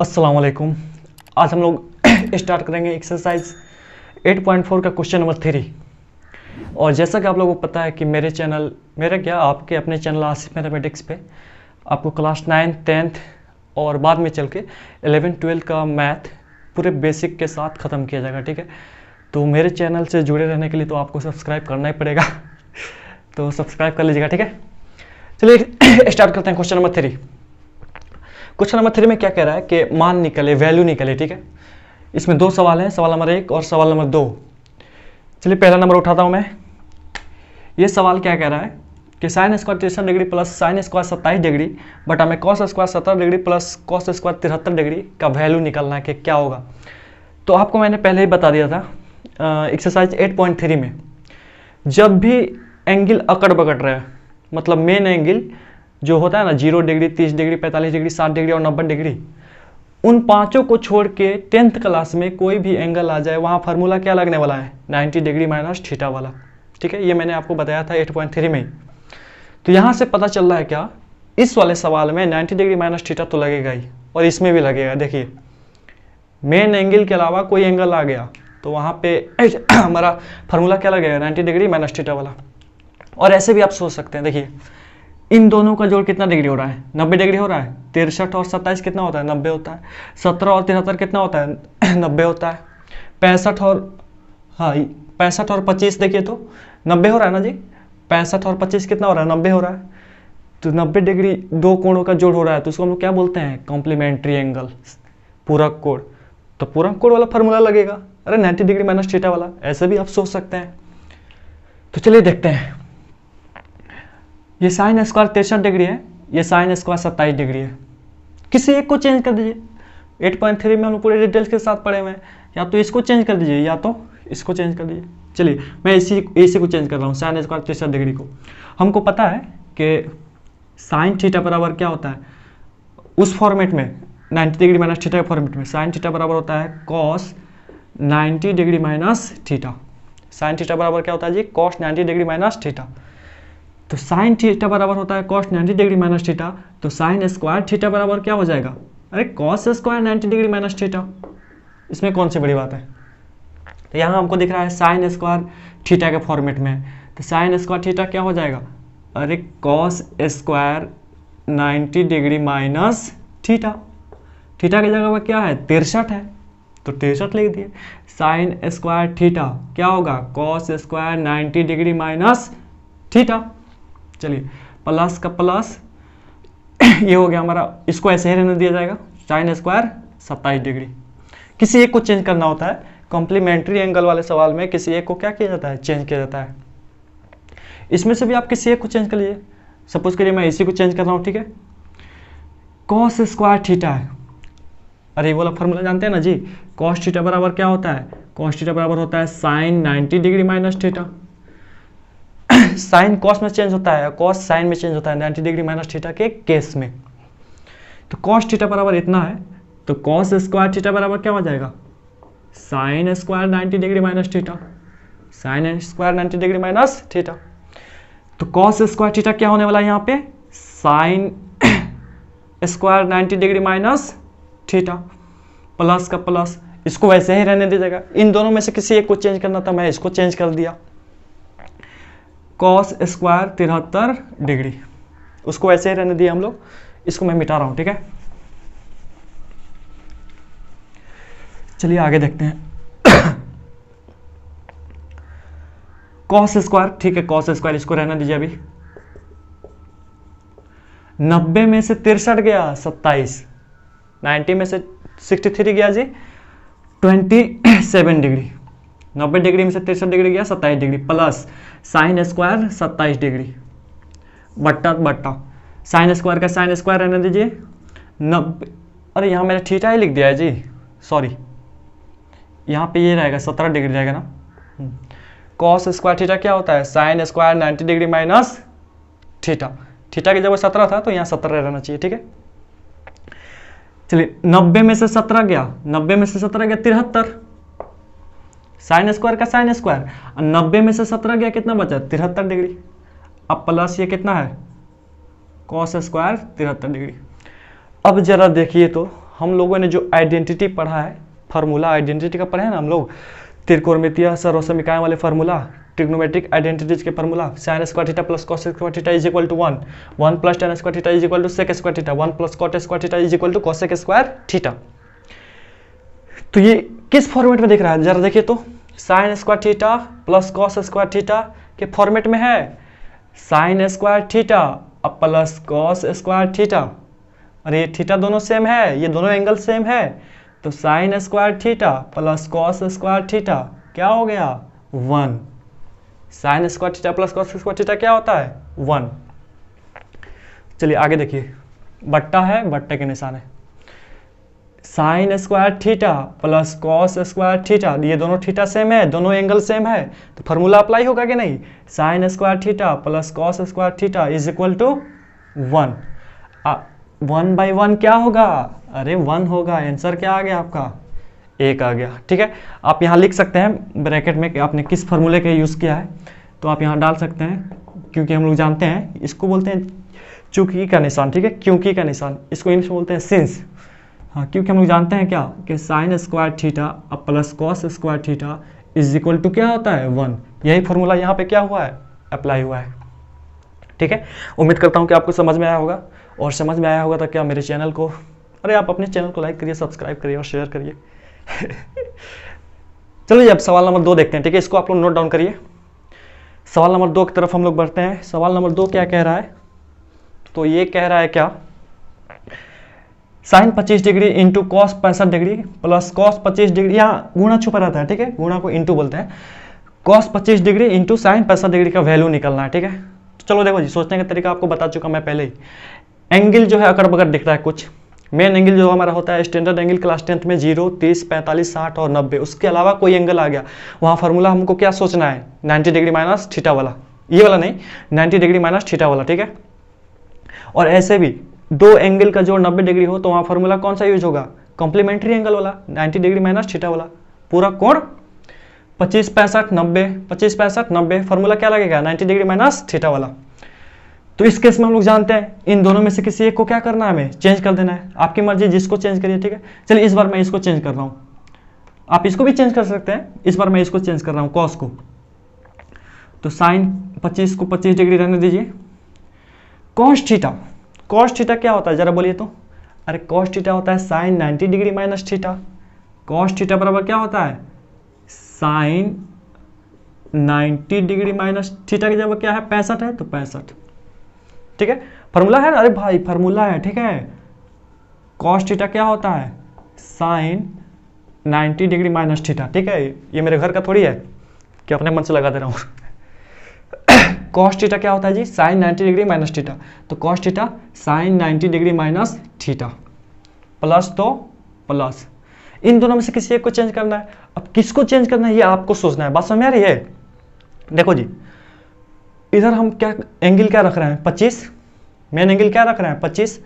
अस्सलाम वालेकुम। आज हम लोग स्टार्ट करेंगे एक्सरसाइज 8.4 का क्वेश्चन नंबर 3। और जैसा कि आप लोगों को पता है कि आपके अपने चैनल आसिफ मैथमेटिक्स पे आपको क्लास 9, 10th और बाद में चल के 11, 12 का मैथ पूरे बेसिक के साथ ख़त्म किया जाएगा। ठीक है, तो मेरे चैनल से जुड़े रहने के लिए तो आपको सब्सक्राइब करना ही पड़ेगा तो सब्सक्राइब कर लीजिएगा। ठीक है, चलिए स्टार्ट करते हैं क्वेश्चन नंबर 3। क्वेश्चन नंबर 3 में क्या कह रहा है कि मान निकले, वैल्यू निकले। ठीक है, इसमें दो सवाल हैं, सवाल नंबर 1 और सवाल नंबर 2। चलिए पहला नंबर उठाता हूं मैं। ये सवाल क्या कह रहा है कि sine square 63 degree plus sine square 27 degree बटा में cos square 17 degree plus cos square 73 degree का वैल्यू निकलना है कि क्या होगा। तो आपको मैंने पहले ही बता दिया था एक्सरसाइज 8.3 में, जब भी एंगल अकड़ बकड़ रहा है, मतलब मेन एंगल जो होता है ना 0 डिग्री, 30 डिग्री, 45 डिग्री, 60 डिग्री और 90 डिग्री, उन पांचों को छोड़ के 10th क्लास में कोई भी एंगल आ जाए, वहाँ फार्मूला क्या लगने वाला है, 90 डिग्री माइनस थीटा वाला। ठीक है, ये मैंने आपको बताया था 8.3 में ही। तो यहाँ से पता चल रहा है क्या, इस वाले सवाल में 90 डिग्री माइनस थीटा तो लगेगा ही, और इसमें भी लगेगा। देखिए मेन एंगल के अलावा कोई एंगल आ गया तो वहाँ पे हमारा फार्मूला क्या लगेगा, 90 डिग्री माइनस थीटा वाला। और ऐसे भी आप सोच सकते हैं, देखिए इन दोनों का जोड़ कितना डिग्री हो रहा है, 90 डिग्री हो रहा है। 63 और 27 कितना होता है, 90 होता है। 17 और 73 कितना होता है, 90 होता है। 65 और 25 देखिए तो 90 हो रहा है ना जी। 65 और 25 कितना हो रहा है, 90 हो रहा है। तो 90 डिग्री दो कोणों का जोड़ हो रहा है, तो उसको हम लोग क्या बोलते हैं, कॉम्प्लीमेंट्री एंगल, पूरक कोण। तो पूरक कोण वाला फार्मूला लगेगा, अरे 90 डिग्री माइनस थीटा वाला। ऐसे भी आप सोच सकते हैं। तो चलिए देखते हैं। ये साइन स्क्वायर 63 डिग्री है, ये साइन स्क्वायर 27 डिग्री है। किसी एक को चेंज कर दीजिए। 8.3 में हम लोग पूरे डिटेल्स के साथ पढ़े हुए हैं। या तो इसको चेंज कर दीजिए या तो इसको चेंज कर दीजिए। चलिए मैं इसी को चेंज कर रहा हूँ, साइन स्क्वायर 63 डिग्री को। हमको पता है कि साइन थीटा बराबर क्या होता है उस फॉर्मेट में, 90 डिग्री माइनस थीटा के फॉर्मेट में साइन थीटा बराबर होता है cos 90 degree minus theta. Sine theta बराबर क्या होता है जी, कॉस 90 डिग्री माइनस थीटा। तो साइन थीटा बराबर होता है कॉस 90 डिग्री माइनस थीटा, तो साइन स्क्वायर थीटा बराबर क्या हो जाएगा, अरे cos square 90 degree minus theta. इसमें कौन सी बड़ी बात है। तो यहाँ हमको दिख रहा है साइन स्क्वायर थीटा के फॉर्मेट में, तो साइन स्क्वायर थीटा क्या हो जाएगा, अरे cos square 90 degree minus theta. Theta की जगह पर क्या है, 63 है, तो 63 लिख दिए। साइन स्क्वायर थीटा क्या होगा, cos square 90 degree minus theta. चलिए प्लस का प्लस ये हो गया हमारा, इसको ऐसे ही रहने दिया जाएगा, साइन स्क्वायर 27 डिग्री। किसी एक को चेंज करना होता है, कॉम्प्लीमेंट्री एंगल वाले सवाल में किसी एक को क्या किया जाता है, चेंज किया जाता है। इसमें से भी आप किसी एक को चेंज कर लीजिए। सपोज करिए मैं इसी को चेंज कर रहा हूँ। ठीक है, कॉस स्क्वायर थीटा है, अरे ये वाला फॉर्मूला जानते हैं ना जी, कॉस थीटा बराबर क्या होता है, कॉस थीटा बराबर होता है sine 90 degree minus theta. Sine cos में चेंज होता है, कॉस साइन में चेंज होता है 90 डिग्री माइनस थीटा के केस में। तो कॉस थीटा बराबर इतना है, तो कॉस स्क्वायर थीटा बराबर क्या हो जाएगा, sine square 90 degree minus theta. Sine square 90 degree minus theta, तो कॉस स्क्वायर थीटा क्या होने वाला है यहाँ पे, sine square 90 degree minus theta. Plus का प्लस, इसको वैसे ही रहने दीजिएगा। इन दोनों में से किसी एक को चेंज करना था, मैं इसको चेंज कर दिया। कॉस स्क्वायर 73 डिग्री, उसको वैसे ही रहने दिया हम लोग। इसको मैं मिटा रहा हूं। ठीक है, चलिए आगे देखते हैं। कॉस स्क्वायर, ठीक है, कॉस स्क्वायर इसको रहना दीजिए अभी। 90 में से 63 गया 27, 90 में से 63 गया जी 27 डिग्री। 90 डिग्री में से 63 डिग्री गया 27 degree, plus sine square 27 degree बट्टा बट्टा साइन स्क्वायर का साइन स्क्वायर रहने दीजिए 90। अरे यहाँ मैंने थीटा ही लिख दिया है जी, सॉरी, यहाँ पे ये रहेगा 17 डिग्री रहेगा ना। कॉस स्क्वायर थीटा क्या होता है, sine square 90 degree minus theta. Theta की जगह 17 था तो यहाँ 17 रहना चाहिए। ठीक है, चलिए 90 में से 17 गया, 90 में से 17 गया 73, साइन स्क्वायर का साइन स्क्वायर। 90 में से 17 गया, कितना बचा, 73 डिग्री। अब प्लस ये कितना है, कॉस स्क्वायर 73 डिग्री। अब जरा देखिए तो हम लोगों ने जो आइडेंटिटी पढ़ा है, फार्मूला आइडेंटिटी का पढ़ा है ना हम लोग, त्रिकोणमितीय सर्वसमीकरण वाले फार्मूला, ट्रिग्नोमेट्रिक आइडेंटिटीज के formula, sin square theta plus cos square theta is equal to 1, 1 plus tan square theta is equal to sec square theta, 1 plus cot square theta is equal to cosec square theta. तो ये किस format में दिख रहा है जरा देखिए तो, sin square theta plus cos square theta के फॉर्मेट में है, sin स्क्वायर थीटा अब प्लस cos स्क्वायर थीटा, अरे ये थीटा दोनों सेम है, ये दोनों एंगल सेम है, तो sin square theta plus cos square theta क्या हो गया 1, sin square theta plus cos square theta क्या होता है 1। चलिए आगे देखिए, बट्टा है, बट्टे के निशान है, sin square theta plus cos square theta, ये दोनों थीटा सेम है, दोनों एंगल सेम है, तो फार्मूला अप्लाई होगा कि नहीं, sin square theta plus cos square theta is equal to 1। 1/1 क्या होगा, अरे 1 होगा, आंसर क्या आ गया आपका 1 आ गया। ठीक है, आप यहाँ लिख सकते हैं ब्रैकेट में कि आपने किस फार्मूले का यूज़ किया है, तो आप यहाँ डाल सकते हैं, क्योंकि हम लोग जानते हैं इसको बोलते हैं चूंकि का निशान। ठीक है, क्योंकि का निशान, इसको इंग्लिश में बोलते हैं सिंस। हाँ, क्योंकि हम लोग जानते हैं क्या कि sin स्क्वायर थीटा अब plus cos square theta is equal to क्या होता है 1, यही फार्मूला यहाँ पे क्या हुआ है अप्लाई हुआ है। ठीक है, उम्मीद करता हूँ कि आपको समझ में आया होगा, और समझ में आया होगा तो क्या मेरे चैनल को, अरे आप अपने चैनल को लाइक करिए, सब्सक्राइब करिए और शेयर करिए। चलिए अब सवाल नंबर 2 देखते हैं। ठीक है, इसको आप लोग नोट डाउन करिए। सवाल नंबर 2 की तरफ हम लोग बढ़ते हैं। सवाल नंबर 2 क्या कह रहा है, तो ये कह रहा है क्या, sine 25 degree into cos 65 degree plus cos 25 degree, यहाँ गुणा छुपा रहता है। ठीक है, गुणा को इंटू बोलते हैं, cos 25 degree into sign 65 degree का वैल्यू निकलना है। ठीक है, तो चलो देखो जी, सोचने का तरीका आपको बता चुका मैं पहले ही। एंगल जो है अकड़ बकड़ दिख रहा है कुछ, मेन एंगल जो हमारा होता है स्टैंडर्ड एंगल क्लास 10th में 0, 30, 45, 60 और 90, उसके अलावा कोई एंगल आ गया, वहाँ फार्मूला हमको क्या सोचना है 90 डिग्री माइनस थीटा वाला, ये वाला नहीं, 90 डिग्री माइनस थीटा वाला। ठीक है, और ऐसे भी दो एंगल का जोड़ 90 डिग्री हो तो वहाँ फार्मूला कौन सा यूज होगा, कॉम्प्लीमेंट्री एंगल वाला, 90 डिग्री माइनस थीटा वाला। पूरा कोण 25, 65, 90, 25, 65, 90, फार्मूला क्या लगेगा 90 डिग्री माइनस थीटा वाला। तो इस केस में हम लोग जानते हैं इन दोनों में से किसी एक को क्या करना है, हमें चेंज कर देना है, आपकी मर्जी जिसको चेंज करिए। ठीक है, चलिए इस बार मैं इसको चेंज कर रहा हूँ, आप इसको भी चेंज कर सकते हैं, इस बार मैं इसको चेंज कर रहा हूँ कॉस को, तो साइन 25 को 25 डिग्री रहने दीजिए। कॉस थीटा, कॉस थीटा क्या होता है जरा बोलिए तो, अरे कॉस थीटा होता है sine 90 degree minus theta. Cos theta बराबर क्या होता है साइन 90 डिग्री माइनस थीटा की जगह क्या है 65 है, तो 65। ठीक है, फार्मूला है, अरे भाई फार्मूला है। ठीक है, कॉस थीटा क्या होता है साइन 90 डिग्री माइनस थीटा। ठीक है, ये मेरे घर का थोड़ी है कि अपने मन से लगा दे रहा हूँ। कॉस थीटा क्या होता है जी साइन 90 डिग्री माइनस थीटा, तो cos theta sine 90 degree minus theta, plus तो प्लस, इन दोनों में से किसी एक को चेंज करना है। अब किसको चेंज करना है ये आपको सोचना है, बात समझ में आ रही है। देखो जी, इधर हम क्या एंगल क्या रख रहे हैं 25, मेन एंगल क्या रख रहे हैं 25,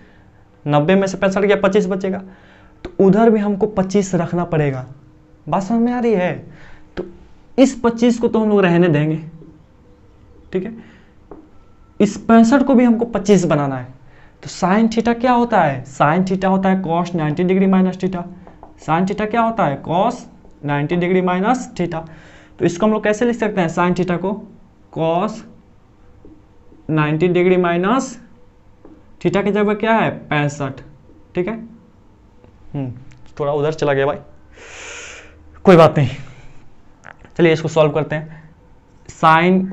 90 में से 65 गया 25 बचेगा, तो उधर भी हमको 25 रखना पड़ेगा, बात समझ में आ रही है। तो इस 25 को तो हम लोग रहने देंगे। ठीक है, इस 65 को भी हमको 25 बनाना है, तो साइन थीटा क्या होता है, साइन थीटा होता है cos 90 degree minus theta. Sign theta क्या होता है कॉस 90 डिग्री माइनस थीटा, तो इसको हम लोग कैसे लिख सकते हैं साइन थीटा को कॉस 90 डिग्री माइनस थीटा की जगह क्या है 65। ठीक है, थोड़ा उधर चला गया भाई, कोई बात नहीं, चलिए इसको सॉल्व करते हैं। साइन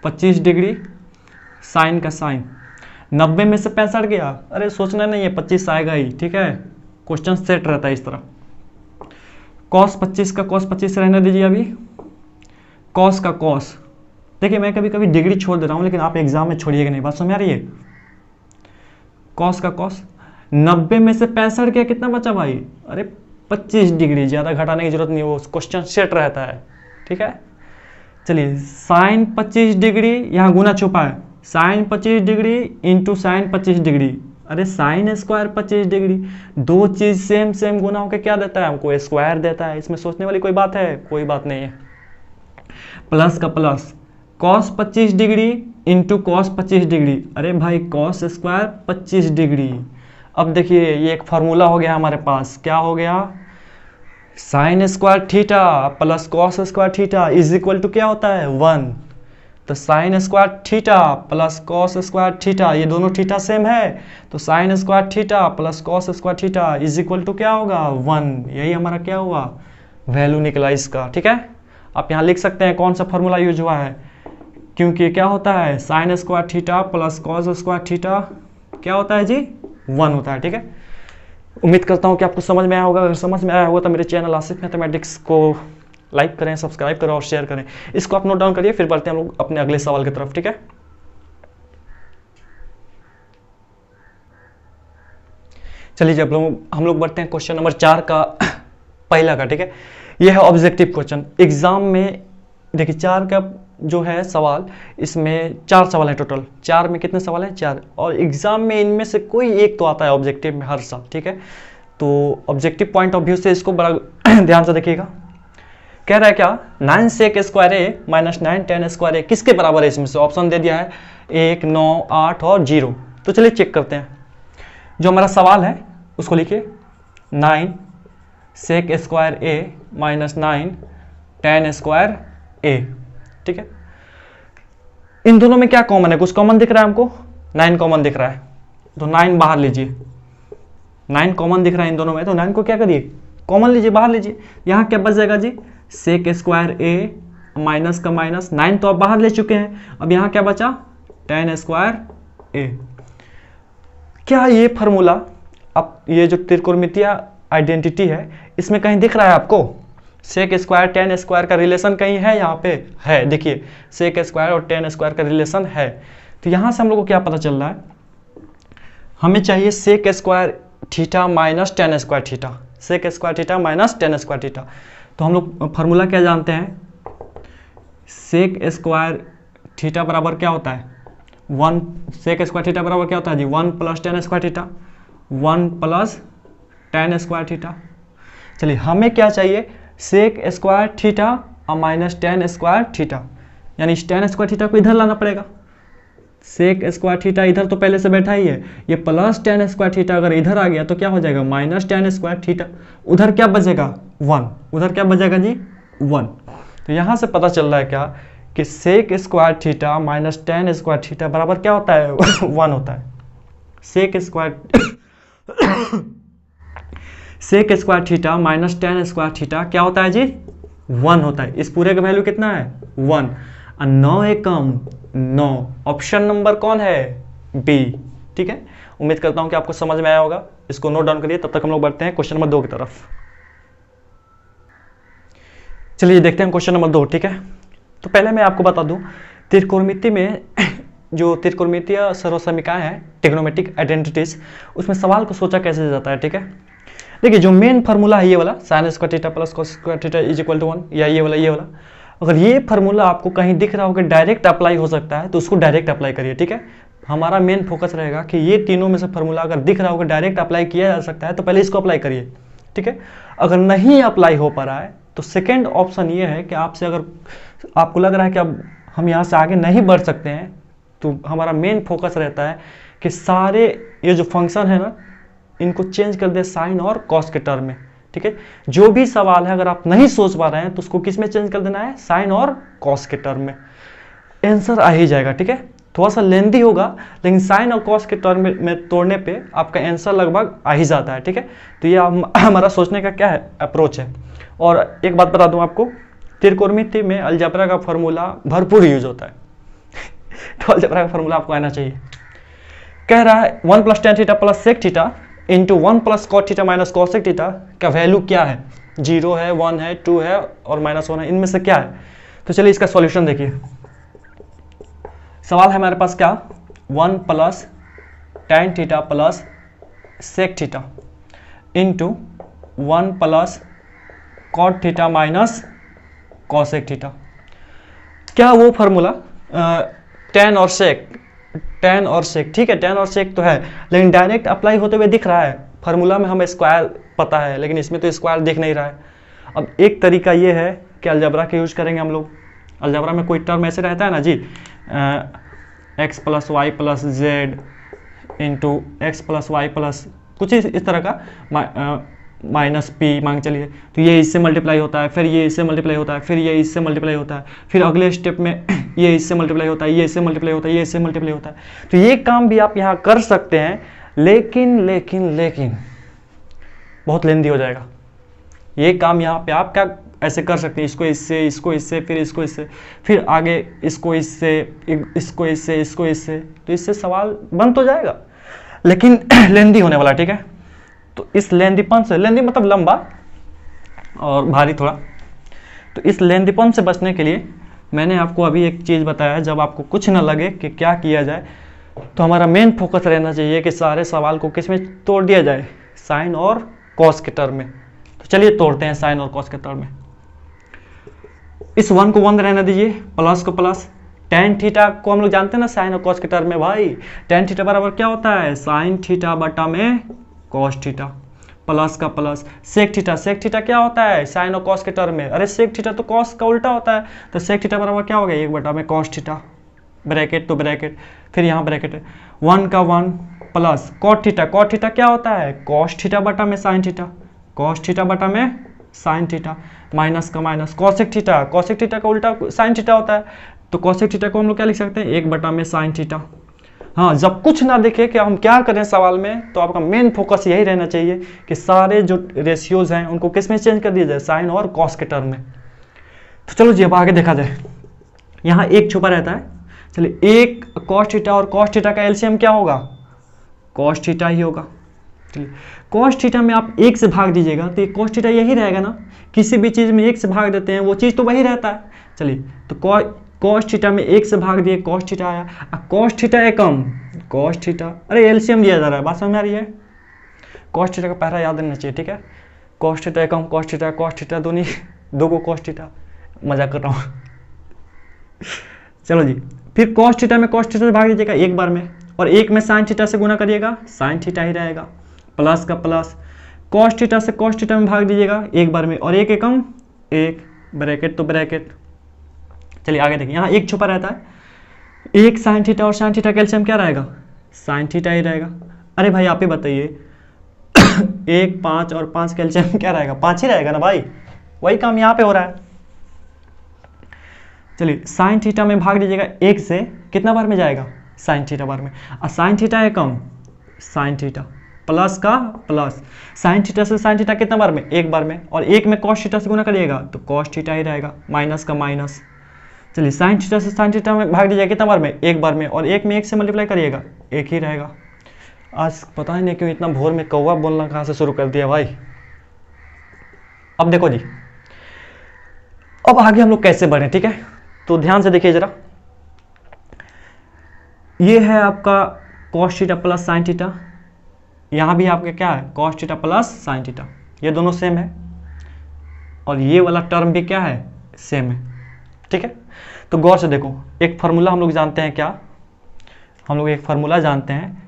25 डिग्री, साइन का साइन 90 में से 65 गया, अरे सोचना नहीं है 25 आएगा ही। ठीक है, क्वेश्चन सेट रहता है इस तरह। कॉस 25 का कॉस 25 रहने दीजिए अभी, कॉस का कॉस, देखिए मैं कभी कभी डिग्री छोड़ दे रहा हूँ लेकिन आप एग्जाम में छोड़िएगा नहीं, बात समझ आ रही है। कॉस का कॉस 90 में से 65 गया, कितना बचा भाई, अरे 25 डिग्री, ज़्यादा घटाने की जरूरत नहीं, वो क्वेश्चन सेट रहता है। ठीक है, चलिए साइन 25 डिग्री, यहाँ गुना छुपा है, sine 25 degree into sine 25 degree, अरे साइन स्क्वायर 25 डिग्री, दो चीज सेम सेम गुना होकर क्या देता है हमको स्क्वायर देता है, इसमें सोचने वाली कोई बात है, कोई बात नहीं है। प्लस का plus, cos 25 degree into cos 25 degree, अरे भाई कॉस स्क्वायर 25 डिग्री, अब देखिए ये एक फार्मूला हो गया हमारे पास, क्या हो गया, sine square theta plus cos square theta is equal to क्या होता है 1। तो sine square theta plus cos square theta, ये दोनों थीटा सेम है, तो sine square theta plus cos square theta is equal to क्या होगा 1। यही हमारा क्या हुआ, वैल्यू निकला इसका। ठीक है, आप यहाँ लिख सकते हैं कौन सा फॉर्मूला यूज हुआ है, क्योंकि क्या होता है sign square theta plus cos square theta क्या होता है जी 1 होता है। ठीक है, उम्मीद करता हूँ कि आपको समझ में आया होगा। अगर समझ में आया होगा तो मेरे चैनल आसिफ मैथमेटिक्स को लाइक करें, सब्सक्राइब करें और शेयर करें। इसको आप नोट डाउन करिए, फिर बढ़ते हैं हम लोग अपने अगले सवाल की तरफ। ठीक है, चलिए जब हम लोग बढ़ते हैं क्वेश्चन नंबर 4 का पहला का। ठीक है, यह है ऑब्जेक्टिव क्वेश्चन। एग्जाम में देखिए 4 का जो है सवाल, इसमें 4 सवाल है टोटल। 4 में कितने सवाल हैं 4, और एग्जाम में इनमें से कोई एक तो आता है ऑब्जेक्टिव में हर साल। ठीक है, तो ऑब्जेक्टिव पॉइंट ऑफ व्यू से इसको बड़ा ध्यान से देखिएगा। कह रहा है क्या, 9 सेक स्क्वायर ए माइनस 9 टेन स्क्वायर ए किसके बराबर है। इसमें से ऑप्शन दे दिया है 1, 9, 8 और 0। तो चलिए चेक करते हैं। जो हमारा सवाल है उसको लिखिए, 9 सेक स्क्वायर ए माइनस 9 टेन स्क्वायर ए। ठीक है, इन दोनों में क्या कॉमन है, कुछ कॉमन दिख रहा है हमको, 9 कॉमन दिख रहा है, तो 9 बाहर लीजिए। 9 कॉमन दिख रहा है इन दोनों में, तो 9 को क्या करिए कॉमन लीजिए, बाहर लीजिए। यहाँ क्या बच जाएगा जी, सेक स्क्वायर ए माइनस का माइनस, 9 तो आप बाहर ले चुके हैं, अब यहाँ क्या बचा टेन स्क्वायर ए। क्या ये फॉर्मूला, अब ये जो त्रिकोणमितीय आइडेंटिटी है इसमें कहीं दिख रहा है आपको, सेक स्क्वायर टेन स्क्वायर का रिलेशन कहीं है, यहाँ पे है, देखिए सेक स्क्वायर और टेन स्क्वायर का रिलेशन है। तो यहाँ से हम लोग को क्या पता चल रहा है, हमें चाहिए sec square theta minus tan square theta, sec square theta minus tan square theta. तो हम लोग फार्मूला क्या जानते हैं, सेक स्क्वायर थीटा बराबर क्या होता है 1, सेक स्क्वायर थीटा बराबर क्या होता है जी 1 plus ten square theta, 1 plus ten square theta. चलिए हमें क्या चाहिए, सेक स्क्वायर थीटा और माइनस टेन स्क्वायर थीटा, यानी इस टेन स्क्वायर थीटा को इधर लाना पड़ेगा। सेक स्क्वायर थीटा इधर तो पहले से बैठा ही है, ये प्लस टेन स्क्वायर थीटा अगर इधर आ गया तो क्या हो जाएगा माइनस टेन स्क्वायर थीटा, उधर क्या बचेगा 1, उधर क्या बचेगा जी 1। तो यहाँ से पता चल रहा है क्या कि sec square theta minus tan square theta बराबर क्या होता है 1 होता है। Sec square theta minus tan square theta क्या होता है जी 1 होता है। इस पूरे का वैल्यू कितना है 1, 9 एकम 9, ऑप्शन नंबर कौन है बी। ठीक है, उम्मीद करता हूं कि आपको समझ में आया होगा, इसको नोट डाउन करिए। तब तक हम लोग बढ़ते हैं क्वेश्चन नंबर 2 की तरफ। चलिए देखते हैं क्वेश्चन नंबर 2। ठीक है, तो पहले मैं आपको बता दूं, त्रिकोणमिति में जो त्रिकोणमितीय सर्वसमीकरण है ट्रिग्नोमेट्रिक आइडेंटिटीज, उसमें सवाल को सोचा कैसे जाता है। ठीक है, देखिए जो मेन फार्मूला है ये वाला sine square theta plus cos square theta is equal to 1, या ये वाला, अगर ये फार्मूला आपको कहीं दिख रहा हो कि डायरेक्ट अप्लाई हो सकता है तो उसको डायरेक्ट अप्लाई करिए। ठीक है, हमारा मेन फोकस रहेगा कि ये तीनों में से फार्मूला अगर दिख रहा हो कि डायरेक्ट अप्लाई किया जा सकता है तो पहले इसको अप्लाई करिए। ठीक है, अगर नहीं अप्लाई हो पा रहा है तो सेकेंड ऑप्शन ये है कि आपसे अगर आपको लग रहा है कि अब हम यहाँ से आगे नहीं बढ़ सकते हैं, तो हमारा मेन फोकस रहता है कि सारे ये जो फंक्शन है ना इनको चेंज कर दे साइन और कॉस के टर्म में। ठीक है, जो भी सवाल है अगर आप नहीं सोच पा रहे हैं तो उसको किस में चेंज कर देना है, साइन और कॉस के टर्म में, आंसर आ ही जाएगा। ठीक है, थोड़ा सा लेंदी होगा लेकिन साइन और कॉस के टर्म में तोड़ने पे आपका आंसर लगभग आ ही जाता है। ठीक है, तो ये हमारा सोचने का क्या है अप्रोच है। और एक बात बता दूं आपको, त्रिकोणमिति में अलजेब्रा का फॉर्मूला भरपूर यूज होता है तो अलजेब्रा का फॉर्मूला आपको आना चाहिए। कह रहा है 1 plus tan theta plus sec theta into 1 plus cot theta minus cosec theta का वैल्यू क्या है, 0 है, 1 है, 2 है और -1 है, इनमें से क्या है। तो चलिए इसका सॉल्यूशन देखिए। सवाल है हमारे पास क्या, 1 plus tan theta plus sec theta into 1 plus cot theta minus cosec theta. क्या वो फॉर्मूला टेन और सेक, ठीक है, टेन और सेक तो है लेकिन डायरेक्ट अप्लाई होते हुए दिख रहा है। फार्मूला में हमें स्क्वायर पता है लेकिन इसमें तो स्क्वायर दिख नहीं रहा है। अब एक तरीका ये है कि अलजेब्रा के यूज करेंगे हम लोग। अलजेब्रा में कोई टर्म ऐसे रहता है ना जी, x plus y plus z into x plus y plus कुछ इस तरह का माइनस पी मांग चलिए, तो ये इससे मल्टीप्लाई होता है, फिर ये इससे मल्टीप्लाई होता है, फिर ये इससे मल्टीप्लाई होता है, फिर अगले स्टेप में ये इससे मल्टीप्लाई होता है, ये इससे मल्टीप्लाई होता है, ये इससे मल्टीप्लाई होता है। तो ये काम भी आप यहाँ कर सकते हैं, लेकिन बहुत लेंदी हो जाएगा। ये काम यहाँ पे आप क्या ऐसे कर सकते हैं, इसको इससे, इसको इससे, फिर इसको इससे, फिर आगे इसको इससे, इसको इससे, इसको इससे, तो इससे सवाल बन तो जाएगा, लेकिन लेंदी होने वाला, ठीक है। तो इस लेंदीपन से, लेंदी मतलब लंबा और भारी थोड़ा, तो इस लेंदीपन से बचने के लिए मैंने आपको अभी एक चीज़ बताया, जब आपको कुछ ना लगे कि क्या किया जाए, तो हमारा मेन फोकस रहना चाहिए कि सारे सवाल को किस में तोड़ दिया जाए, साइन और कॉस के टर्म में। तो चलिए तोड़ते हैं साइन और कॉस के टर्म में। इस 1 को 1 रहने दीजिए, प्लस को प्लस, टेन थीटा को हम लोग जानते हैं ना साइन और कॉस के टर्म में भाई, टेन थीटा बराबर क्या होता है, साइन थीटा बटा में कॉस थीटा, प्लस का प्लस, सेक थीटा क्या होता है साइन और कॉस के टर्म में, अरे सेक थीटा तो कॉस का उल्टा होता है, तो सेक थीटा बराबर क्या हो गया 1 बटा में कॉस थीटा, ब्रैकेट तो ब्रैकेट, फिर यहाँ ब्रैकेट है 1 का 1 प्लस कॉट थीटा क्या होता है कॉस थीटा बटा में साइन थीटा, कॉस थीटा बटा में साइन थीटा, माइनस का माइनस, कॉसेक थीटा का उल्टा साइन थीटा होता है, तो कॉसेक थीटा को हम लोग क्या लिख सकते हैं 1 बटा में साइन थीटा। हाँ, जब कुछ ना दिखे कि हम क्या करें सवाल में, तो आपका मेन फोकस यही रहना चाहिए कि सारे जो रेशियोज हैं उनको किस में चेंज कर दिया जाए, साइन और कॉस के टर्म में। तो चलो जी अब आगे देखा जाए, यहाँ एक छुपा रहता है, चलिए एक कॉस थीटा और कॉस थीटा का एलसीएम क्या होगा, कॉस थीटा ही होगा। चलिए कॉस थीटा में आप 1 से भाग दीजिएगा तो ये कॉस थीटा यही रहेगा ना, किसी भी चीज़ में 1 से भाग देते हैं वो चीज़ तो वही रहता है। चलिए तो कॉस थीटा में 1 से भाग दिए, कॉस थीटा आया, कॉस थीटा एकम कॉस थीटा, अरे एलसीएम दिया जा रहा है, बात समझ में आ रही है, कॉस थीटा का पहला याद रहना चाहिए, ठीक है, कॉस थीटा एकम कॉस थीटा दोनों दो को कॉस थीटा, मजाक कर रहा हूँ। चलो जी, फिर कॉस थीटा में कॉस थीटा से भाग दीजिएगा एक बार में, और एक में साइन थीटा से गुना करिएगा, साइन थीटा ही रहेगा, प्लस का प्लस, कॉस थीटा से कॉस थीटा में भाग दीजिएगा एक बार में, और एक एकम एक, ब्रैकेट तो ब्रैकेट। चलिए आगे देखिए, यहाँ एक छुपा रहता है, एक साइन थीटा और साइन थीटा का एलसीएम क्या रहेगा, साइन थीटा ही रहेगा। अरे भाई आप ही बताइए, 1 5 और 5 का एलसीएम क्या रहेगा, 5 ही रहेगा ना भाई, वही काम यहाँ पे हो रहा है। चलिए साइन थीटा में भाग दीजिएगा 1 से, कितना बार में जाएगा, साइन थीटा बार में, और साइन थीटा है कम, साइन थीटा प्लस का प्लस, साइन थीटा से साइन थीटा कितना बार में, एक बार में, और एक में कॉस थीटा से गुना करिएगा तो कॉस थीटा ही रहेगा, माइनस का माइनस। चलिए साइन थीटा से साइन थीटा में भाग दीजिएगा कितना बार में, एक बार में, और एक में 1 से मल्टीप्लाई करिएगा, एक ही रहेगा। आज पता ही नहीं क्यों इतना भोर में कौवा बोलना कहाँ से शुरू कर दिया भाई। अब देखो जी, अब आगे हम लोग कैसे बढ़े, ठीक है, तो ध्यान से देखिए जरा, ये है आपका cos theta plus sine theta, यहाँ भी आपका क्या है cos theta plus sine theta, ये दोनों सेम है, और ये वाला टर्म भी क्या है सेम है, ठीक है। तो गौर से देखो, एक फार्मूला हम लोग जानते हैं, क्या हम लोग एक फार्मूला जानते हैं,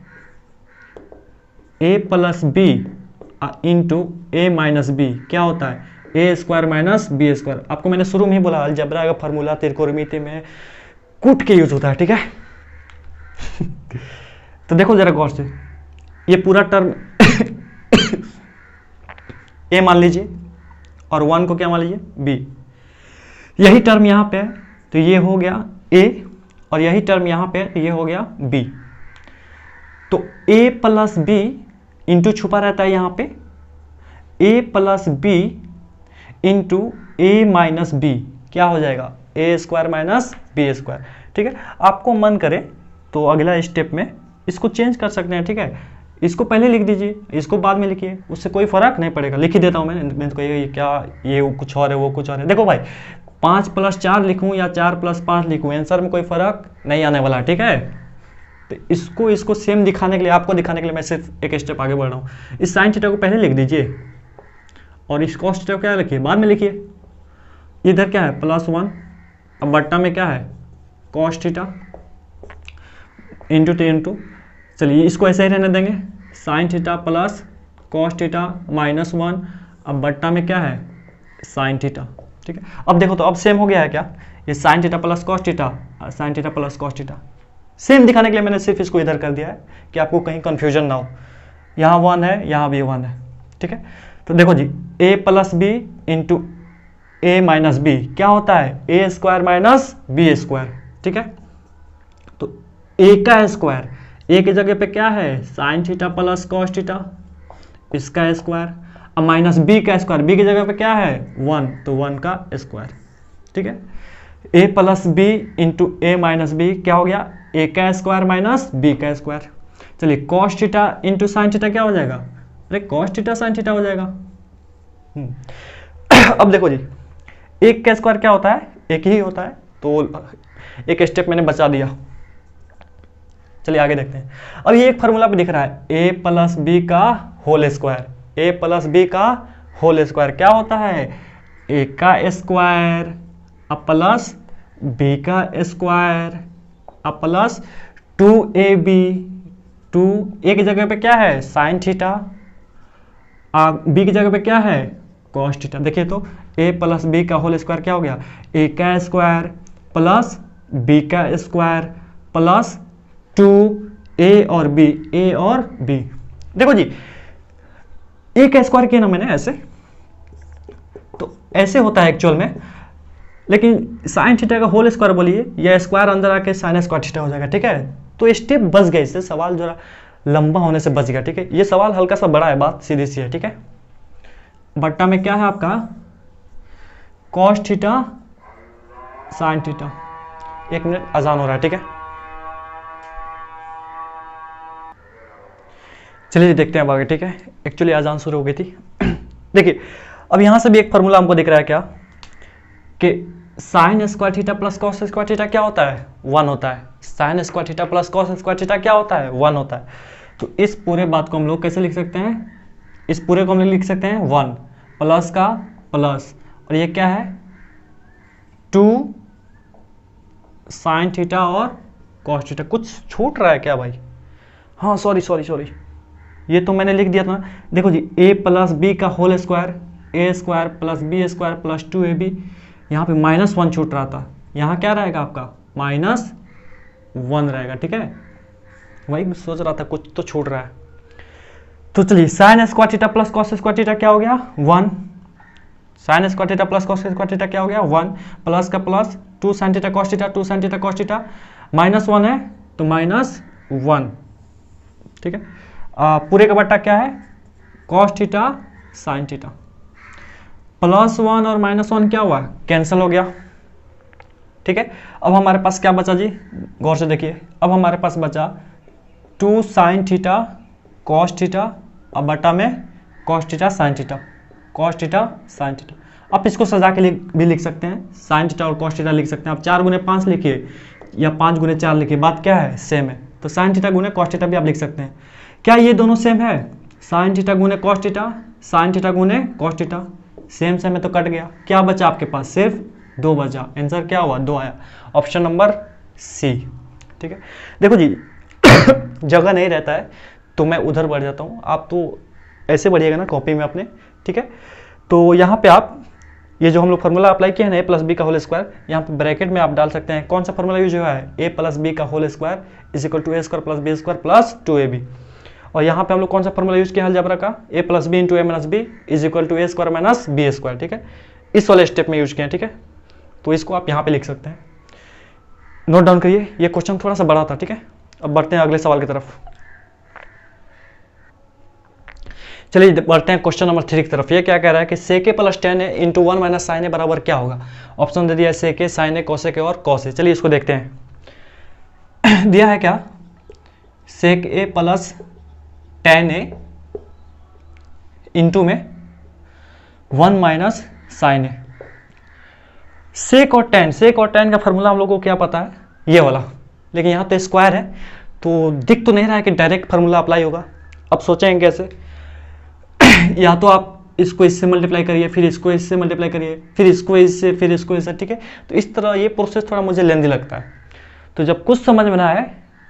a plus B into A minus B क्या होता है, a square minus B square. आपको मैंने शुरू में ही बोला अलजेब्रा का फार्मूला त्रिकोणमिति में कूट के यूज होता है, ठीक है। तो देखो जरा गौर से, ये पूरा टर्म a मान लीजिए और 1 को क्या मान लीजिए b, यही टर्म यहाँ पे है तो ये हो गया a, और यही टर्म यहाँ पे है तो ये हो गया b। तो a प्लस बी इंटू छुपा रहता है यहाँ पे a plus B into A minus B क्या हो जाएगा, a square minus B square, ठीक है। आपको मन करे तो अगला स्टेप में इसको चेंज कर सकते हैं, ठीक है, इसको पहले लिख दीजिए, इसको बाद में लिखिए, उससे कोई फर्क नहीं पड़ेगा, लिख ही देता हूँ मैं तो ये क्या, ये कुछ और है वो कुछ और है। देखो भाई 5 + 4 लिखूँ या 4 + 5 लिखूँ, आंसर में कोई फर्क नहीं आने वाला, ठीक है। तो इसको सेम दिखाने के लिए, आपको दिखाने के लिए मैं सिर्फ एक स्टेप आगे बढ़ रहा हूँ। इस साइन थीटा को पहले लिख दीजिए और इस कॉस थीटा को क्या लिखिए बाद में लिखिए। इधर क्या है +1, अब बट्टा में क्या है कॉस थीटा इंटू, चलिए इसको ऐसे ही रहने देंगे, sine theta plus cos theta -1, अब बट्टा में क्या है साइन थीटा, ठीक है। अब देखो तो अब सेम हो गया है क्या, ये sine theta plus cos theta, sine theta plus cos theta, same दिखाने के लिए मैंने सिर्फ इसको इधर कर दिया है कि आपको कहीं कंफ्यूजन ना हो। यहाँ 1 है, यहाँ भी 1 है, ठीक है। तो देखो जी, a plus B into A minus B क्या होता है, a square minus B square, ठीक है। तो a का स्क्वायर, a की जगह पे क्या है, sine theta plus cos theta, इसका स्क्वायर, अब माइनस बी का स्क्वायर, बी की जगह पे क्या है 1, तो 1 का स्क्वायर, ठीक है। a plus B into A minus B क्या हो गया, a का स्क्वायर माइनस b का स्क्वायर। चलिए cos theta into sine theta क्या हो जाएगा, अरे कॉस थीटा साइन थीटा हो जाएगा। अब देखो जी, एक का स्क्वायर क्या होता है, एक ही होता है, तो एक स्टेप मैंने बचा दिया। चलिए आगे देखते हैं। अब ये एक फार्मूला पे दिख रहा है, a प्लस बी का whole square, a plus b का होल स्क्वायर क्या होता है, a का स्क्वायर अब प्लस b का स्क्वायर अब प्लस 2ab, 2 a की जगह पे क्या है साइन थीटा, b की जगह पे क्या है कॉस थीटा। देखिए तो a प्लस बी का होल स्क्वायर क्या हो गया, a का स्क्वायर प्लस b का स्क्वायर प्लस 2a और b, a और b। देखो जी, a का स्क्वायर किया ना मैंने ऐसे, तो ऐसे होता है एक्चुअल में, लेकिन साइन थीटा का होल स्क्वायर बोलिए या स्क्वायर अंदर आके साइन स्क्वायर थीटा हो जाएगा, ठीक है। तो स्टेप बच गए, इससे सवाल जरा लंबा होने से बच गया, ठीक है। ये सवाल हल्का सा बड़ा है, बात सीधी सी है, ठीक है। बट्टा में क्या है आपका cos theta sine theta. 1 minute अजान हो रहा है, ठीक है। चलिए देखते हैं अब आगे, ठीक है। एक्चुअली अजान शुरू हो गई थी। देखिए अब यहां से भी एक फार्मूला हमको दिख रहा है क्या, कि sign square theta plus cos square theta क्या होता है 1 होता है, sign square theta plus cos square theta क्या होता है 1 होता है। तो इस पूरे बात को हम लोग कैसे लिख सकते हैं, इस पूरे को हम लोग लिख सकते हैं 1 प्लस का प्लस, और ये क्या है 2 साइन थीटा और कॉस थीटा। कुछ छूट रहा है क्या भाई, हाँ सॉरी, ये तो मैंने लिख दिया था। देखो जी, a प्लस बी का whole square, a square plus b square plus 2ab, यहाँ पे -1 छूट रहा था, यहाँ क्या रहेगा आपका -1 रहेगा, ठीक है। वही सोच रहा था कुछ तो छूट रहा है। तो चलिए sign square theta plus cos square theta क्या हो गया 1, sign square theta plus cos square theta क्या हो गया 1, प्लस का plus 2 sine theta cos theta, 2 sine theta cos theta, -1 है तो -1, ठीक है। पूरे का बट्टा क्या है कॉस थीटा साइन थीटा, +1 और -1 क्या हुआ कैंसिल हो गया, ठीक है। अब हमारे पास क्या बचा जी, गौर से देखिए, अब हमारे पास बचा 2 साइन थीटा कॉस थीटा, अब बटा में cos theta sine theta, cos theta sine theta. आप इसको सजा के भी लिख सकते हैं, साइन थीटा और कॉस थीटा लिख सकते हैं। आप 4 गुने 5 लिखिए या 5 गुने 4 लिखिए, बात क्या है सेम है। तो साइन थीटा गुने कॉस थीटा भी आप लिख सकते हैं। क्या ये दोनों सेम है, साइन थीटा गुने कॉस थीटा, साइन थीटा गुने कॉस थीटा, सेम है तो कट गया। क्या बचा आपके पास, सिर्फ 2 बचा। आंसर क्या हुआ 2 आया, ऑप्शन नंबर सी, ठीक है। देखो जी जगह नहीं रहता है तो मैं उधर बढ़ जाता हूँ, आप तो ऐसे बढ़िएगा ना कॉपी में अपने, ठीक है। तो यहाँ पे आप ये जो हम लोग फार्मूला अप्लाई किया है ना, a प्लस बी का होल स्क्वायर, यहाँ पे ब्रैकेट में आप डाल सकते हैं कौन सा फार्मूला यूज हुआ है, a प्लस बी का whole square is equal to a square plus b square plus 2ab। और यहाँ पे हम लोग कौन सा फार्मूला यूज किया अलजेब्रा का, a plus B into A minus b is equal to a square minus B square, ठीक है। इस वाले स्टेप में यूज किया, ठीक है। तो इसको आप यहाँ पे लिख सकते हैं, नोट डाउन करिए। ये क्वेश्चन थोड़ा सा बड़ा था, ठीक है। अब बढ़ते हैं अगले सवाल की तरफ। चलिए बढ़ते हैं क्वेश्चन नंबर 3 की तरफ। ये क्या कह रहा है कि सेके प्लस टेन ए इंटू 1 माइनस साइन ए बराबर क्या होगा। ऑप्शन दे दिया है सेके, साइन ए, कोसेक ए और कॉस ए। चलिए इसको देखते हैं। दिया है क्या, सेक ए प्लस टेन ए इंटू में 1 माइनस साइन ए। सेक और टेन का फॉर्मूला हम लोग को क्या पता है, ये वाला, लेकिन यहाँ तो स्क्वायर है तो दिख तो नहीं रहा है कि डायरेक्ट फार्मूला अप्लाई होगा। अब सोचेंगे कैसे, या तो आप इसको इससे मल्टीप्लाई करिए, फिर इसको इससे मल्टीप्लाई करिए, फिर इसको इससे, फिर इसको इससे, ठीक है। तो इस तरह ये प्रोसेस थोड़ा मुझे लेंदी लगता है। तो जब कुछ समझ में ना आए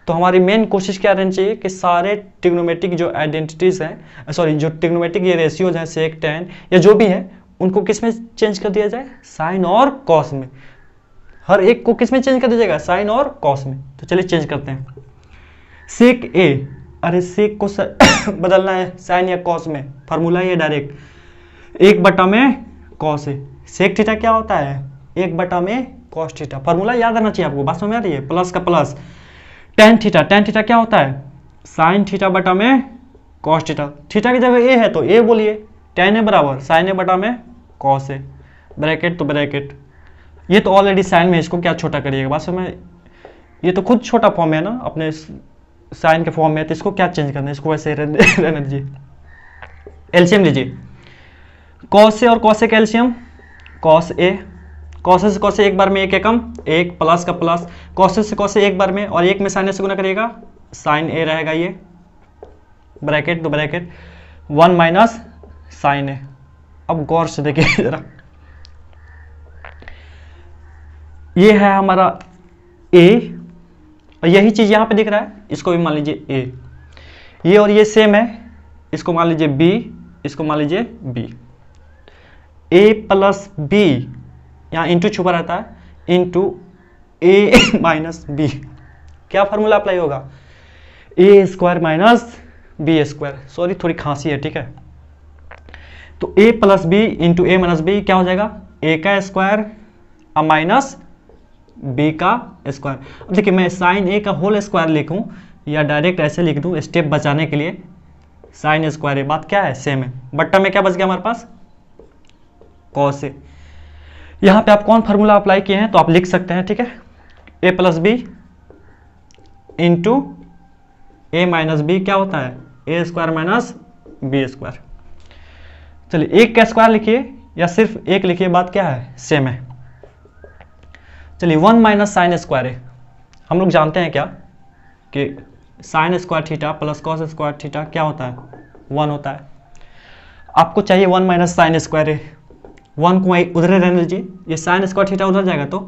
तो हमारी मेन कोशिश क्या रहनी चाहिए कि सारे ट्रिग्नोमेट्रिक जो आइडेंटिटीज हैं, सॉरी जो ट्रिग्नोमेट्रिक ये रेशियोज हैं सेक टेन या जो भी है, उनको किस में चेंज कर दिया जाए, साइन और कॉस में। हर एक को किस में चेंज कर दीजिएगा, साइन और कॉस में। तो चलिए चेंज करते हैं। सेक ए अरे सेक को बदलना है साइन या कॉस में, फार्मूला ही है डायरेक्ट, 1/में कॉस है। सेक थीटा क्या होता है, 1/में कॉस थीटा, फार्मूला याद आना चाहिए आपको, बात समझ आ रही है, प्लस का प्लस। टेन थीटा क्या होता है, साइन थीटा बटा में कॉस थीटा, थीटा की जगह ए है तो ए बोलिए, टेन है बराबर साइन ए बटा में कॉस है, ब्रैकेट तो ब्रैकेट, ये तो ऑलरेडी साइन में, इसको क्या छोटा करिएगा, बात समझ, ये तो खुद छोटा फॉर्म है ना अपने साइन के फॉर्म में, तो इसको क्या चेंज करना है, इसको वैसे रहने दीजिए। एलसीएम लीजिए, कॉस से और कॉस से कैल्शियम, कॉस ए, कॉस से कॉस एक बार में एक एकम, एक प्लस का प्लस, कॉस से कॉस एक बार में, और एक में साइन से गुना करिएगा, साइन ए रहेगा ये, ब्रैकेट तो ब्रैकेट, 1 माइनस साइन ए। अब गौर से देखिए जरा, ये है हमारा ए, और यही चीज यहां पे दिख रहा है, इसको भी मान लीजिए ए, ये और ये सेम है, इसको मान लीजिए बी, इसको मान लीजिए बी, ए प्लस बी, यहाँ इंटू छुपा रहता है, इंटू ए माइनस बी, क्या फार्मूला अप्लाई होगा, A square minus B square, sorry थोड़ी खांसी है, ठीक है, तो A plus B into A minus B क्या हो जाएगा, ए का स्क्वायर माइनस बी का स्क्वायर। अब देखिए मैं साइन ए का होल स्क्वायर लिखूं या डायरेक्ट ऐसे लिख दूं स्टेप बचाने के लिए, साइन स्क्वायर, बात क्या है सेम है, बट्टा में क्या बच गया हमारे पास, कॉस ए। यहां पे आप कौन फार्मूला अप्लाई किए हैं तो आप लिख सकते हैं, ठीक है, ए प्लस बी इंटू ए माइनस बी क्या होता है, a square minus B square. चलिए एक का स्क्वायर लिखिए या सिर्फ एक लिखिए, बात क्या है सेम है। चलिए 1 माइनस साइन स्क्वायर है, हम लोग जानते हैं क्या कि sign square theta plus cos square theta क्या होता है, 1 होता है। आपको चाहिए 1 माइनस साइन स्क्वायर है, 1 को उधर रहने दीजिए, ये साइन स्क्वायर थीटा उधर जाएगा तो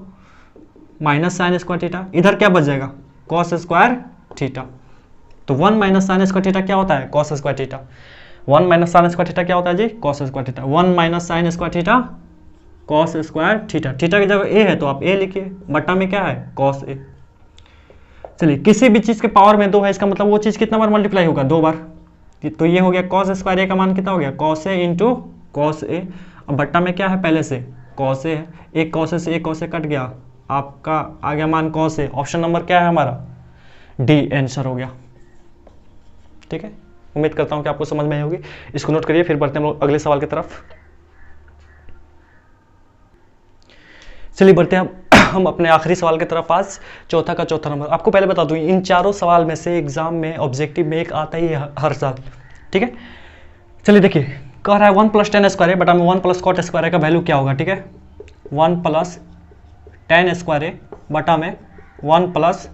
माइनस साइन स्क्वायर थीटा, इधर क्या बच जाएगा, कॉस स्क्वायर थीटा, तो 1 माइनस साइन स्क्वायर थीटा क्या होता है, cos square theta, 1 minus sine square theta क्या होता है जी, cos square theta, 1 minus sine square theta cos square theta, theta की जगह ए है तो आप ए लिखिए, बट्टा में क्या है कॉस ए। चलिए किसी भी चीज के पावर में 2 है, इसका मतलब वो चीज कितना बार मल्टीप्लाई होगा, 2 बार, तो ये हो गया कॉस स्क्वायर ए का मान कितना हो गया, cos A into cos A, अब बट्टा में क्या है पहले से कॉस ए है, एक कॉस ए से एक कॉस ए कट गया, आपका आ गया मान कॉस ए, ऑप्शन नंबर क्या है हमारा डी आंसर हो गया, ठीक है। उम्मीद करता हूं कि आपको समझ में आई होगी, इसको नोट करिए, फिर बढ़ते हैं हम लोग अगले सवाल की तरफ। चलिए बढ़ते हैं हम अपने आखिरी सवाल की तरफ, आज चौथा का चौथा नंबर। आपको पहले बता दूं इन चारों सवाल में से एग्जाम में ऑब्जेक्टिव में एक आता ही है हर साल, ठीक है। चलिए देखिए कह रहा है 1 प्लस टेन स्क्वायर है बटा में 1 प्लस कॉट स्क्वायर का वैल्यू क्या होगा, ठीक है, 1 प्लस टेन स्क्वायर है बटा में 1 प्लस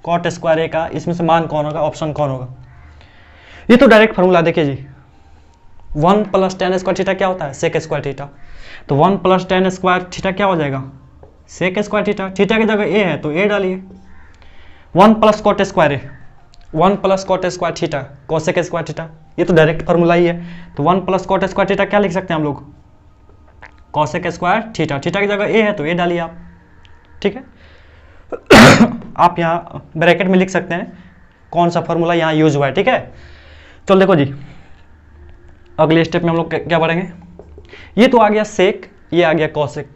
कॉट स्क्वायर का, इसमें से मान कौन होगा, ऑप्शन कौन होगा, ये तो डायरेक्ट फार्मूला देखिए जी, 1 प्लस टेन स्क्वायर थीटा क्या होता है, सेक स्क्वायर थीटा, तो 1 प्लस टेन स्क्वायर थीटा क्या हो जाएगा, सेक स्क्वायर थीटा, थीटा की जगह ए है तो ए डालिए, 1 प्लस कॉट स्क्वायर है, 1 plus cot square theta cosec square theta, ये तो डायरेक्ट फार्मूला ही है, तो 1 प्लस कॉट स्क्वायर थीटा क्या लिख सकते हैं हम लोग, कोसेक स्क्वायर थीटा, थीटा की जगह ए है तो ए डालिए आप, ठीक है। आप यहाँ ब्रैकेट में लिख सकते हैं कौन सा फार्मूला यहाँ यूज हुआ है, ठीक है। चलो देखो जी अगले स्टेप में हम लोग क्या बढ़ेंगे, ये तो आ गया सेक, ये आ गया कॉसेक,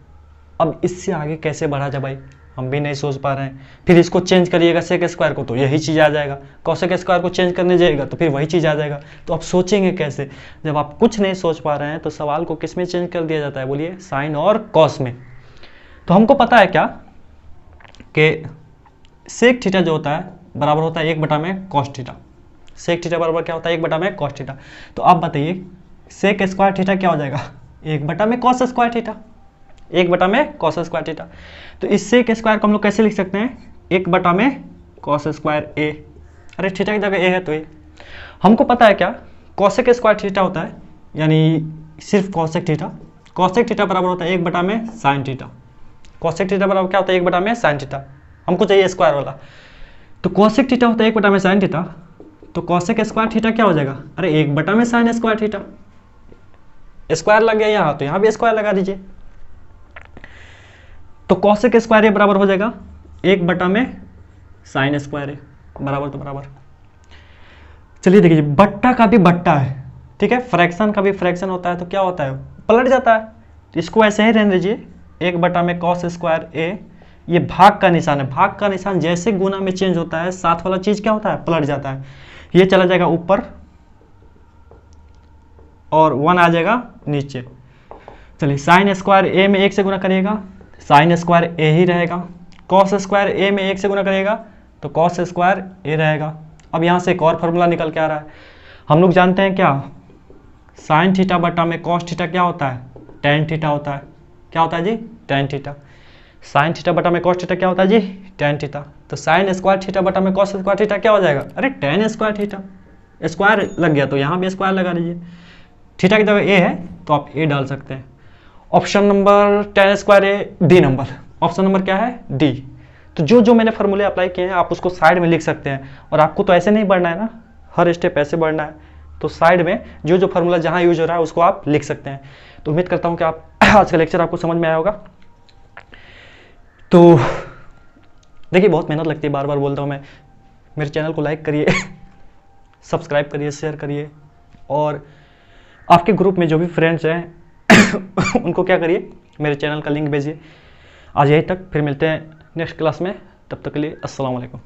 अब इससे आगे कैसे बढ़ा जाए भाई, हम भी नहीं सोच पा रहे हैं, फिर इसको चेंज करिएगा सेक स्क्वायर को तो यही चीज़ आ जाएगा, कॉसेक स्क्वायर को चेंज करने जाइएगा तो फिर वही चीज़ आ जाएगा, तो आप सोचेंगे कैसे, जब आप कुछ नहीं सोच पा रहे हैं तो सवाल को किस में चेंज कर दिया जाता है, बोलिए साइन और कॉस में। तो हमको पता है क्या कि सेक थीटा जो होता है बराबर होता है 1 बटा में कॉस थीटा, सेक थीटा बराबर क्या होता है 1 बटा में कॉस थीटा, तो आप बताइए सेक स्क्वायर थीटा क्या हो जाएगा, 1 बटा में कॉस स्क्वायर थीटा, 1 बटा में कॉस स्क्वायर थीटा, तो इस सेक स्क्वायर को हम लोग कैसे लिख सकते हैं, 1 बटा में कॉस स्क्वायर ए, अरे थीटा की जगह ए है तो ए, हमको पता है क्या कॉसेक स्क्वायर थीटा होता है, यानी सिर्फ कॉसेक थीटा, कॉसेक थीटा बराबर होता है 1 बटा में साइन थीटा, कॉसेक थीटा बराबर क्या होता है 1 बटा में साइन थीटा, हमको चाहिए स्क्वायर वाला, तो कॉसेक थीटा होता है 1 बटा में साइन थीटा, तो कॉसेक स्क्वायर थीटा क्या हो जाएगा, अरे 1 बटा में साइन स्क्वायर थीटा, स्क्वायर लग गया यहाँ तो यहाँ भी स्क्वायर लगा दीजिए, तो कॉसेक स्क्वायर बराबर हो जाएगा 1 बटा में साइन स्क्वायर बराबर तो बराबर, चलिए देखिए, बट्टा का भी बट्टा है, ठीक है, फ्रैक्शन का भी फ्रैक्शन होता है, तो क्या होता है, पलट जाता है। तो इसको ऐसे ही रहने दीजिए, 1/में cos स्क्वायर a, ये भाग का निशान है, भाग का निशान जैसे गुना में चेंज होता है, साथ वाला चीज क्या होता है, पलट जाता है। ये चला जाएगा ऊपर और 1 आ जाएगा नीचे। चलिए साइन स्क्वायर a में 1 से गुना करिएगा, साइन स्क्वायर a ही रहेगा। कॉस स्क्वायर a में 1 से गुना करिएगा तो कॉस स्क्वायर a रहेगा। अब यहाँ से एक और फॉर्मूला निकल के आ रहा है, हम लोग जानते हैं क्या, साइन थीटा बटा में कॉस थीटा क्या होता है, टेन थीटा होता है। क्या होता है जी, टेन थीटा। साइन थीटा बटा में कॉस थीटा क्या होता है जी, टेन थीटा। तो साइन स्क्वायर थीटा बटा में कॉस स्क्वायर थीटा क्या हो जाएगा, अरे टेन स्क्वायर थीटा, स्क्वायर लग गया तो यहाँ भी स्क्वायर लगा लीजिए। थीटा की जगह ए है तो आप ए डाल सकते हैं। ऑप्शन नंबर टेन स्क्वायर ए, डी नंबर, ऑप्शन नंबर क्या है, डी। तो जो जो मैंने फॉर्मूले अप्लाई किए हैं आप उसको साइड में लिख सकते हैं, और आपको तो ऐसे नहीं बढ़ना है ना, हर स्टेप ऐसे बढ़ना है, तो साइड में जो जो फॉर्मूला जहाँ यूज हो रहा है उसको आप लिख सकते हैं। तो उम्मीद करता हूँ कि आप आज का लेक्चर आपको समझ में आया होगा। तो देखिए बहुत मेहनत लगती है, बार बार बोलता हूँ मैं, मेरे चैनल को लाइक करिए सब्सक्राइब करिए, शेयर करिए, और आपके ग्रुप में जो भी फ्रेंड्स हैं उनको क्या करिए, मेरे चैनल का लिंक भेजिए। आज यही तक, फिर मिलते हैं नेक्स्ट क्लास में, तब तक के लिए अस्सलाम वालेकुम।